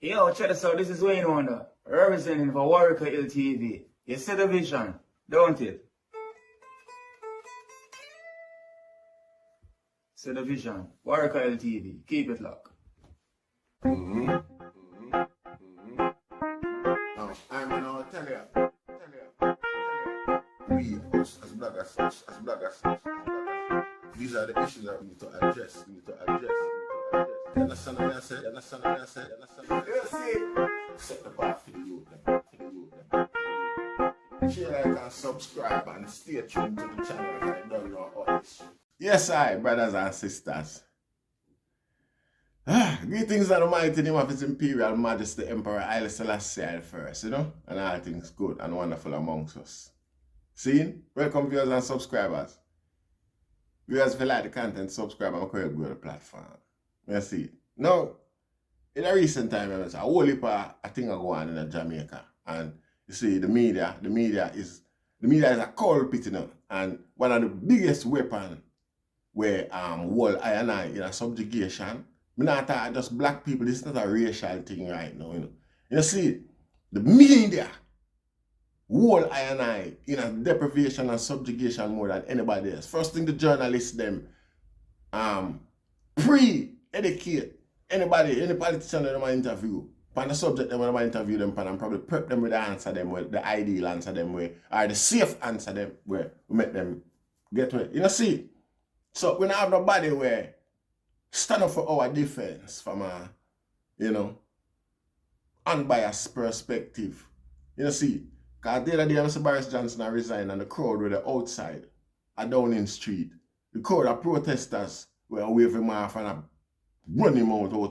Yo, check this out. This is Wayne Wonder, representing for Warrior LTV. You see the vision, don't it? See the vision. Warrior LTV. Keep it locked. Now, I'm gonna tell you. We, us, as bloggers, these are the issues that we need to address. You understand what I said? Set the bar for the youth. Share, like, and subscribe, and stay tuned to the channel. I don't know all this. Yes, brothers and sisters. Greetings and Almighty name of His Imperial Majesty Emperor Haile Selassie I first, and all things good and wonderful amongst us. Seen? Welcome viewers and subscribers. Viewers, if you like the content, subscribe and go to the platform. You see? Now, in a recent time, a whole heap of things are going on in Jamaica. And you see, the media is a culprit, and one of the biggest weapons where whole I and I in a subjugation. I'm not talking just black people. This is not a racial thing right now. You see, the media, whole I and I in a deprivation and subjugation more than anybody else. First thing, the journalists them pre-educate anybody, any politician that they interview. On the subject them when I interview them and probably prep them with the answer them with the ideal answer them way, or the safe answer them where we make them get away. You see? So we don't have nobody where stand up for our defense from a, unbiased perspective. You see? Because the other day Mr. Boris Johnson resigned and the crowd were outside at Downing Street. The crowd of protesters were waving him off and run him out of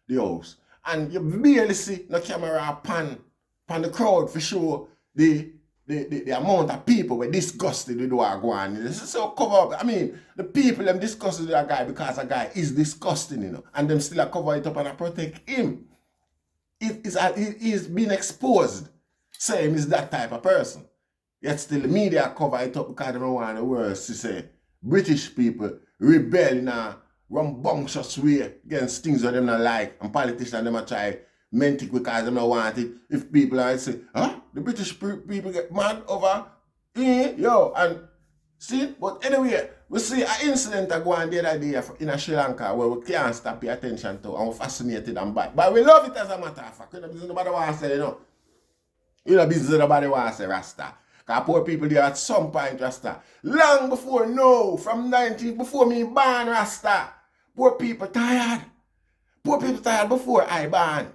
the house. And you barely see no camera pan the crowd for sure the amount of people were disgusted with what going on. This is so cover up. I mean, the people them disgusted with a guy because a guy is disgusting, and them still cover it up and protect him. He's been exposed. Say him is that type of person. Yet still the media cover it up because they don't want the world to say British people rebel in a rambunctious way against things that them not like, and politicians them a try meant it because them not want it. If people are say, the British people get mad over and see, but anyway, we see an incident that go on the other day in Sri Lanka where we can't stop pay attention to and we're fascinated and bad. But we love it as a matter of fact. Nobody want to say, nobody want to say Rasta. Because poor people there at some point, Rasta. Long before, before me born, Rasta. Poor people tired. Poor people tired before I born.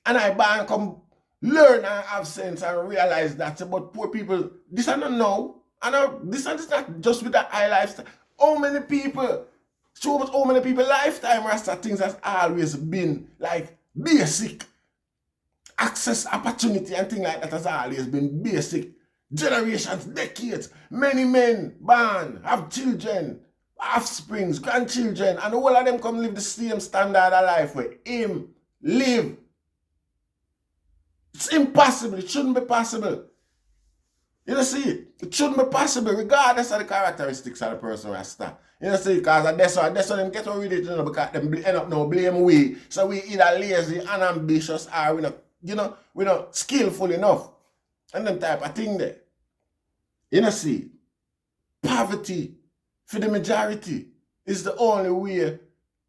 And I born come learn and have sense and realize that. But poor people, this I don't know. This is not just with the high lifestyle. How many people lifetime, Rasta, things has always been like basic. Access, opportunity and things like that has always been basic. Generations, decades, many men born, have children, offsprings, grandchildren, and all of them come live the same standard of life where him live. It's impossible. It shouldn't be possible. You see, it shouldn't be possible regardless of the characteristics of the person Rasta. You see, because that's why them get rid of it, because them end up now blame we. So we either lazy, unambitious, or we're not skillful enough. And them type of thing there. You see, poverty for the majority is the only way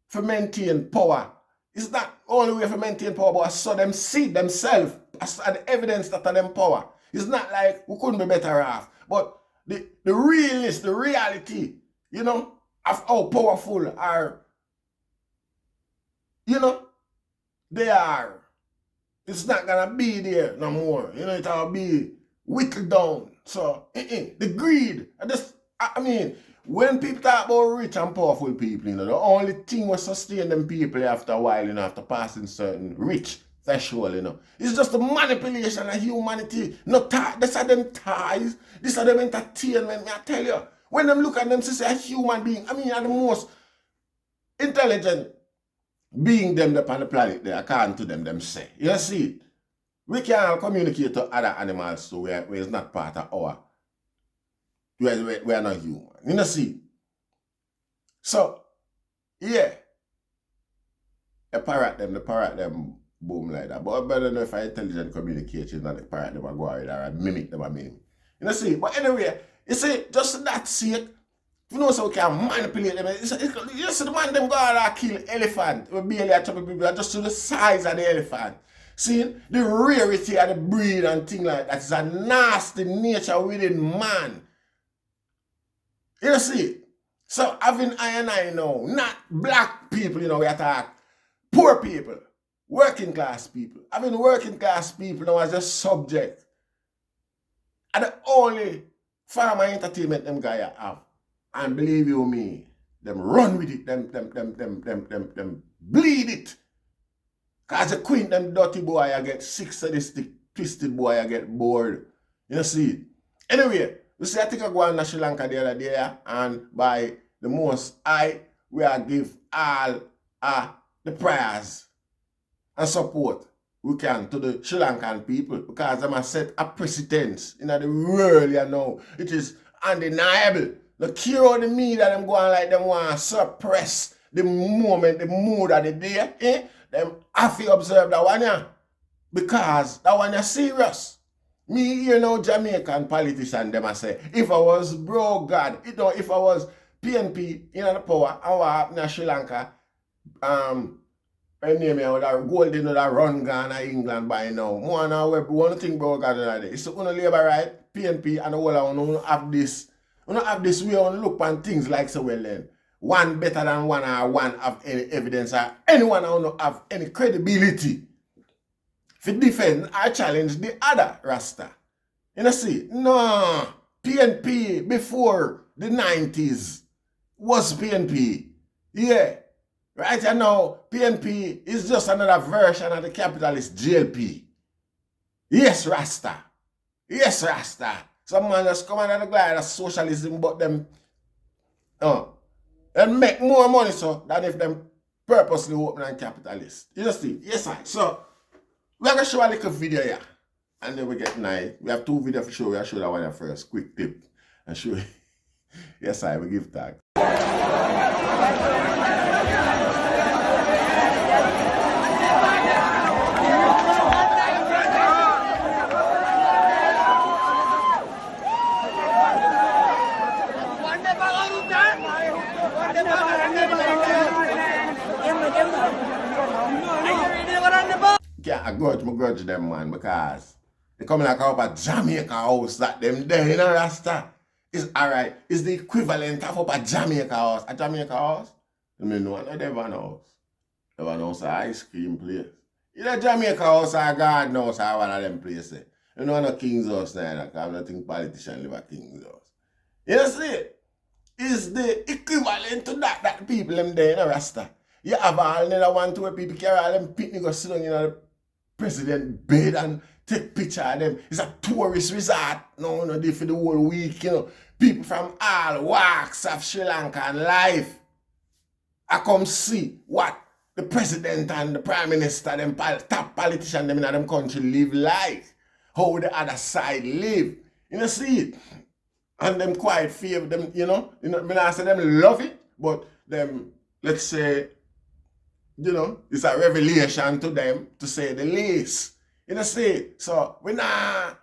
for maintain power. It's not only way for maintain power, but so them see themselves as the evidence that of them power. It's not like we couldn't be better off. But the realness, the reality, of how powerful are, they are. It's not gonna be there no more. It'll be whittled down. So the greed. When people talk about rich and powerful people, the only thing will sustain them people after a while, after passing certain rich threshold, it's just the manipulation of humanity. These are them ties, these are them entertainment, I tell you. When them look at them, say a human being, are the most intelligent being them upon the planet there, according to them say. You see, we can communicate to other animals too, where it's not part of our, we are not human. You see? So, yeah. The parrot them boom like that. But I better know if I intelligent communication, not the parrot them a go ahead or a mimic them a mimic. You know, see, but anyway, you see, just that sake, you know, so we can manipulate them. You see, the man them go out and kill elephant. We barely a couple people just to the size of the elephant. See, the rarity of the breed and thing like that is a nasty nature within man. You see, so having I and I know, not black people, you know, we attack poor people, working class people. Having working class people now as a subject. And the only form of entertainment them guy have. And believe you me, them run with it, them bleed it. Cause the queen, them dirty boy, I get sick sadistic, twisted boy, I get bored. You see? Anyway, you see, I think I go on to Sri Lanka the other day, and by the most we are give all the prayers and support we can to the Sri Lankan people, because them have set a precedence in the world, you know. It is undeniable. The cure the media them go on like them want to suppress the moment, the mood of the day, them have to observe that one, yeah. Because that one is serious. Me, you know, Jamaican politician, them I say, if I was bro God, you know, if I was PNP in the power, and what happened in Sri Lanka, I name it, would have golden would have run Ghana, England by now. One thing bro God like that. It's only labor right, PNP, and the whole of them have this. We don't have this way on look on things like so well then. One better than one or one have any evidence or anyone don't have any credibility. If you defend, I challenge the other Rasta. You know see, no, PNP before the 90s was PNP. Yeah. Right now, PNP is just another version of the capitalist GLP. Yes, Rasta. Yes, Rasta. Some man just come out of the glide of socialism, but them make more money so than if them purposely open and capitalist. You see? Yes, I. So we're gonna show a little video here. And then we get night. We have two videos for sure. We'll show that one first. Quick tip. And show yes, I will give tag. I grudge them, man, because they come like up a Jamaica house that them there, you know, Rasta. It's alright. It's the equivalent of up a Jamaica house. A Jamaica house? I mean, no, not Devon house. Devon house is an ice cream place. You know, Jamaica house or garden house or one of them places. You know, no King's house neither, because I don't think politicians live at King's house. You know, see? It's the equivalent to that people them there, you know, Rasta. You have all another one to where people carry all them picnic go sit down in the president bed and take picture of them. It's a tourist resort. No, they for the whole week, you know. People from all walks of Sri Lankan life. I come see what the president and the prime minister, them top politicians them in them country live like. How the other side live. You know, see it? And them quite favor them, you know. I mean, I say them love it, but them, let's say, you know, it's a revelation to them, to say the least. You know, see? So, you know,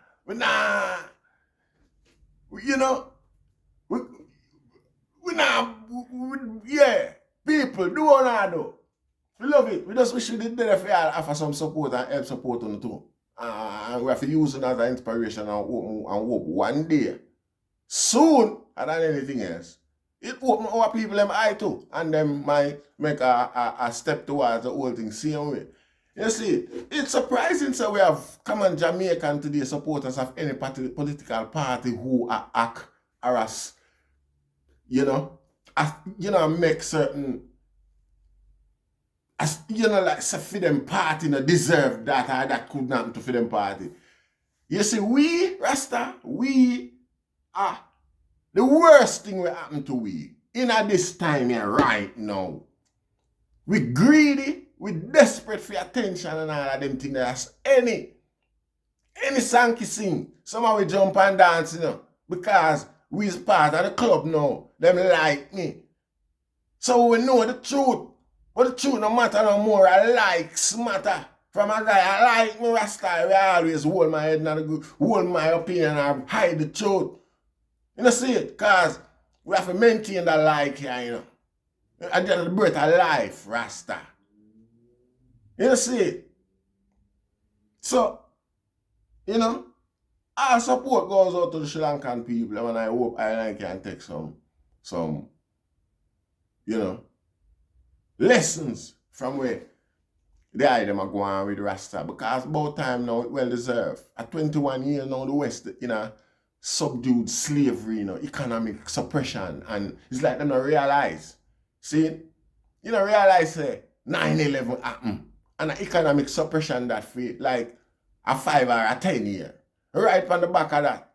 yeah, people, do what I do. We love it. We just wish we did there for offer some support and help support on the too. And we have to use it as an inspiration and hope one day, soon, than anything else, it open our people them eye too, and them might make a step towards the whole thing same way. You see, it's surprising so we have common Jamaican today supporters of any political party who are act harass, you know, make certain, as you know, like say for them party no deserve that or that could not happen to for them party. You see, we Rasta, we are the worst thing will happen to we in this time here right now. We greedy, we desperate for attention and all of them things. That's any sanky sing. Somehow we jump and dance, you know, because we is part of the club now. Them like me. So we know the truth. But the truth no matter no more. Likes matter. From a guy, I like me Rasta, I always hold my head and hold my opinion and hide the truth. You know, see it? Because we have to maintain that like here, you know. And just the birth of life, Rasta. You know, see it? So, you know, our support goes out to the Sri Lankan people, and I hope I can take some, you know, lessons from where the item are going with Rasta, because about time now, it well deserved. At 21 years now, the West, you know, subdued slavery, you know, economic suppression, and it's like them not realize. See, you know, realize 9/11 happened, and the economic suppression that for like a 5 or a 10 year. Right on the back of that,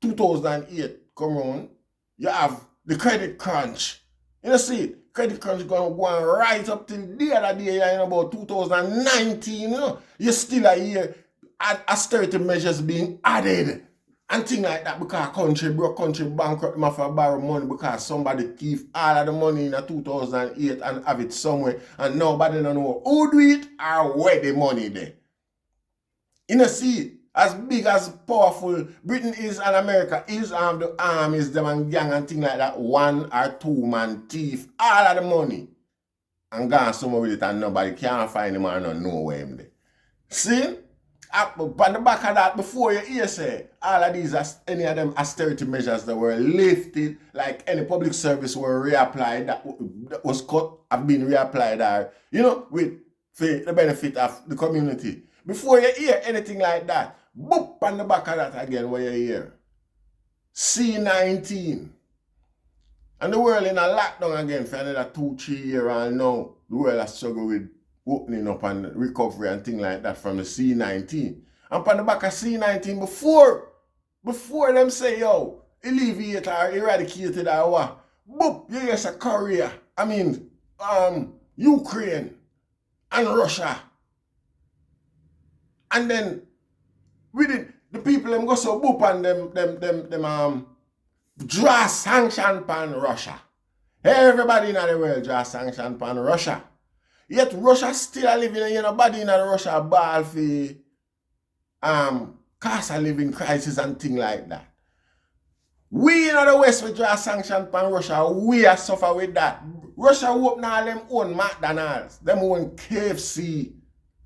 2008 come on, you have the credit crunch. You know, see, credit crunch going to go on right up till the other day, you know, about 2019, you know. You still a year austerity measures being added and things like that, because country bankrupt, you have to borrow money because somebody keep all of the money in 2008 and have it somewhere, and nobody don't know who do it or where the money there. You know, see, as big as powerful Britain is and America is, the armies, them and gang and things like that, 1 or 2 man thief all of the money and gone somewhere with it, and nobody can't find him or not know where him there. See? On the back of that, before you hear say, all of these, any of them austerity measures that were lifted, like any public service were reapplied, that was cut, have been reapplied, or, you know, with for the benefit of the community. Before you hear anything like that, boop on the back of that again, where you hear C-19. And the world in a lockdown again for another 2-3 years, and now the world has struggled with opening up and recovery and things like that from the C-19. And on the back of C-19, before them say, yo, alleviate or eradicated or what, boop, you hear say Korea, Ukraine and Russia. And then with it, the people them go so boop and them draw sanction pan Russia. Everybody in the world draw sanction pan Russia. Yet Russia still living in body in the Russia ball for cost of living crisis and things like that. We in the West we draw sanction pan Russia, we are suffer with that. Russia open all them own McDonald's, them own KFC.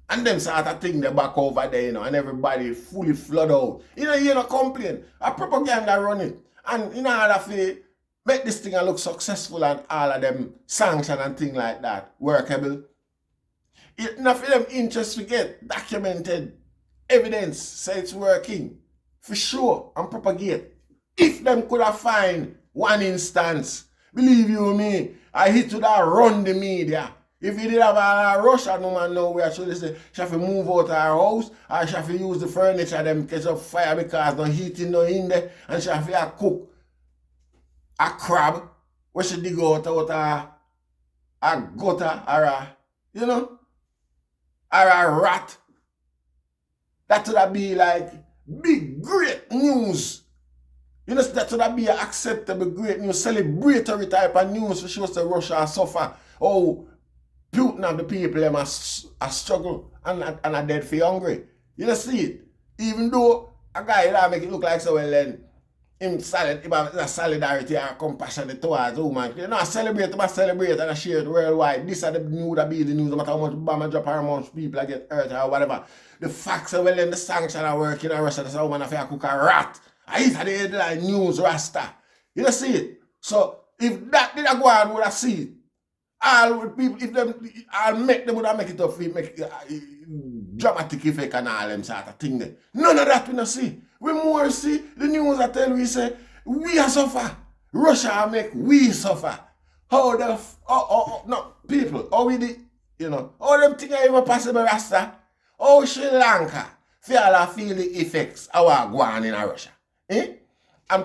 And them sort of thing they back over there, you know, and everybody fully flood out. You know, complain. A propaganda run it. And in order to make this thing look successful and all of them sanction and thing like that workable, it's not for them interest to get documented evidence say it's working. For sure, and propagate. If them could have find one instance, believe you me, I hit to that run the media. If you did have a Russia, no man know where should say she have to move out of her house, or she have to use the furniture them catch up fire because no heating no in there, and she have to cook a crab where she dig out a gutter or a, you know, or a rat. That would be like big great news. You know, that would be an acceptable great news, celebratory type of news for sure say Russia suffer. Oh, Putin and the people them are struggle and are dead for hungry. You know, see it? Even though a guy that make it look like so well then him have solidarity or compassion towards woman. You know, I celebrate and I share it worldwide. This are the news that be the news, no matter how much bomb drop or how much people get hurt or whatever. The facts are well then the sanction are working in Russia, that's a woman have to cook a rat. I hit at the headline news Rasta. You know, see it? So if that did go on, would I see it? All people, if them, I'll make them would make it up, make dramatic effect and all them sort of thing there. None of that we not see. We more see the news that tell we say we are suffer. Russia make we suffer. How the no people, how we the, you know, how them things are even possible, Rasta? How Sri Lanka feel the effects of what go on in Russia? Eh? And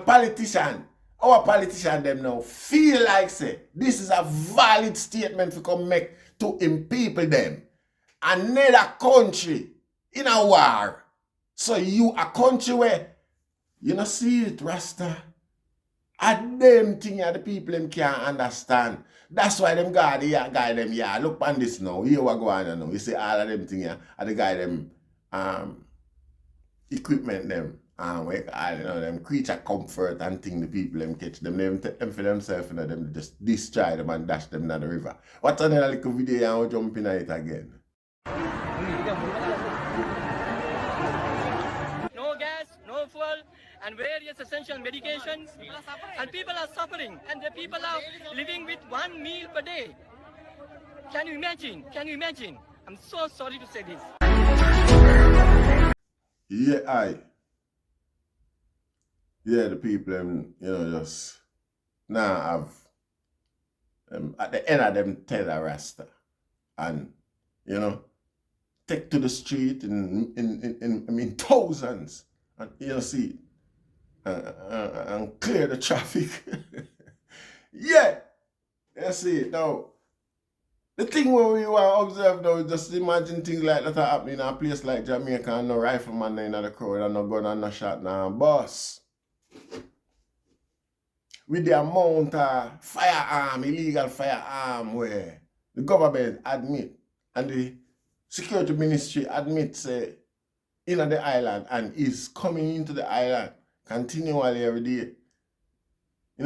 our politicians them now feel like say this is a valid statement to come make to people them. Another country in a war. So you a country where you not see it, Rasta. And them thing the people them can't understand. That's why them guy them, yeah, look on this now. Here what go on now. You see all of them thing here, and the guy them equipment them, them creature comfort and thing the people them catch them for themselves, them just destroy them and dash them down the river. What's another little video and we'll jump in it again? No gas, no fuel, and various essential medications, and people are suffering, and the people are living with 1 meal per day. Can you imagine? Can you imagine? I'm so sorry to say this. Yeah, the people just now have at the end of them tell a rasta and take to the street in thousands and see and clear the traffic. Yeah, you see now. The thing where we want to observe now is just imagine things like that are happening in a place like Jamaica and no rifleman in the crowd and no gun and no shot now boss. With the amount of firearm, illegal firearm where the government admit and the security ministry admits in the island and is coming into the island continually every day.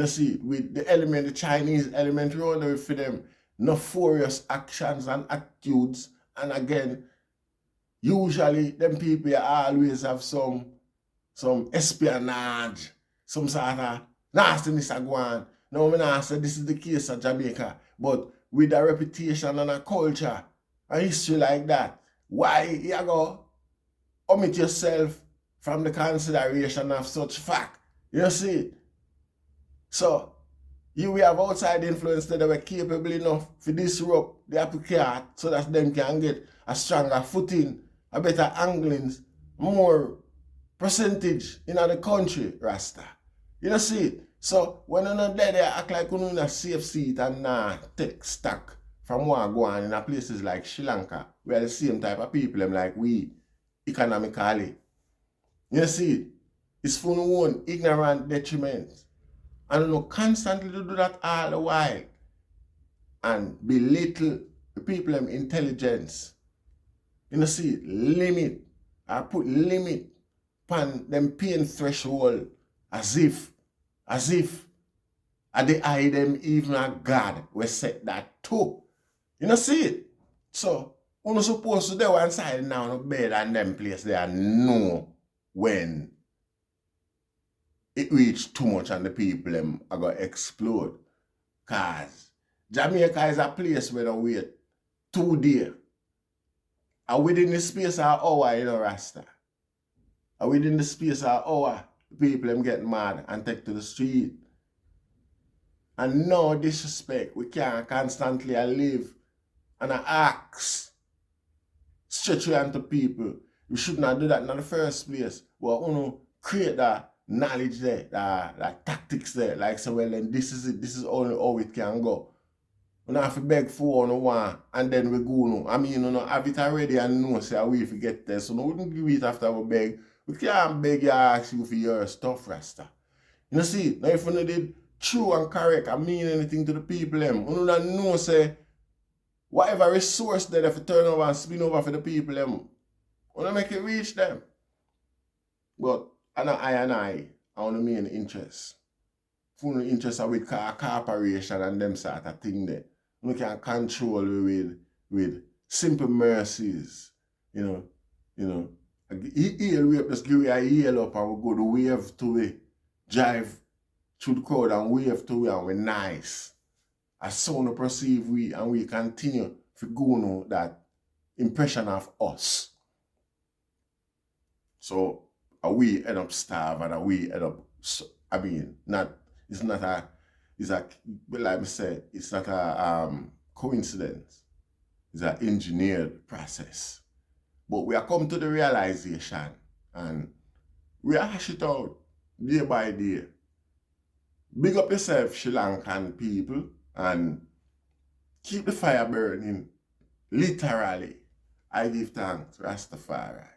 See, with the element, the Chinese element, round for them nefarious actions and attitudes, and again, usually them people always have some espionage, some sort of nastiness go on. Now I not say this is the case of Jamaica, but with a reputation and a culture, a history like that, why you go omit yourself from the consideration of such fact? You see? So we have outside influence that were capable enough to disrupt the apple cart so that them can get a stronger footing, a better anglings, more percentage in the country, Rasta. You see? So when you're not there, they act like you're in a safe seat and take stock from what go on in places like Sri Lanka, where the same type of people them like we, economically. You see? It's for no one ignorant detriment. And constantly do that all the while and belittle the people in intelligence. See, limit, I put limit upon them pain threshold as if at the eye them even a God will set that too. See it? So, you're supposed to do one side now no bed and them place there know when it reached too much and the people them are going to explode. Because Jamaica is a place where they wait 2 days. And within the space of an hour, Rasta. And within the space of an hour, the people them get mad and take to the street. And no disrespect, we can't constantly live and ask stretch you onto people. We should not do that in the first place. But create that knowledge there, like tactics there, like so well then this is it, this is only how it can go. We don't have to beg for one and then we go no. I mean, have it already and know say we if we get there. So we wouldn't give it after we beg. We can't beg you ask you for your stuff, Rasta. See, now if we did true and correct and mean anything to the people them, we don't know say whatever resource there if you turn over and spin over for the people them, we don't make it reach them. But I want to main interest. Full interest are with corporation and them sort of thing there. We can control with simple mercies. He'll just give you a yell up and we go to wave to it, drive through the crowd and wave to it and we're nice. As soon as perceive we and we continue to go that impression of us. So we end up starving and we end up, it's not a coincidence. It's an engineered process. But we are come to the realization and we hash it out day by day. Big up yourself, Sri Lankan people, and keep the fire burning. Literally, I give thanks, Rastafari.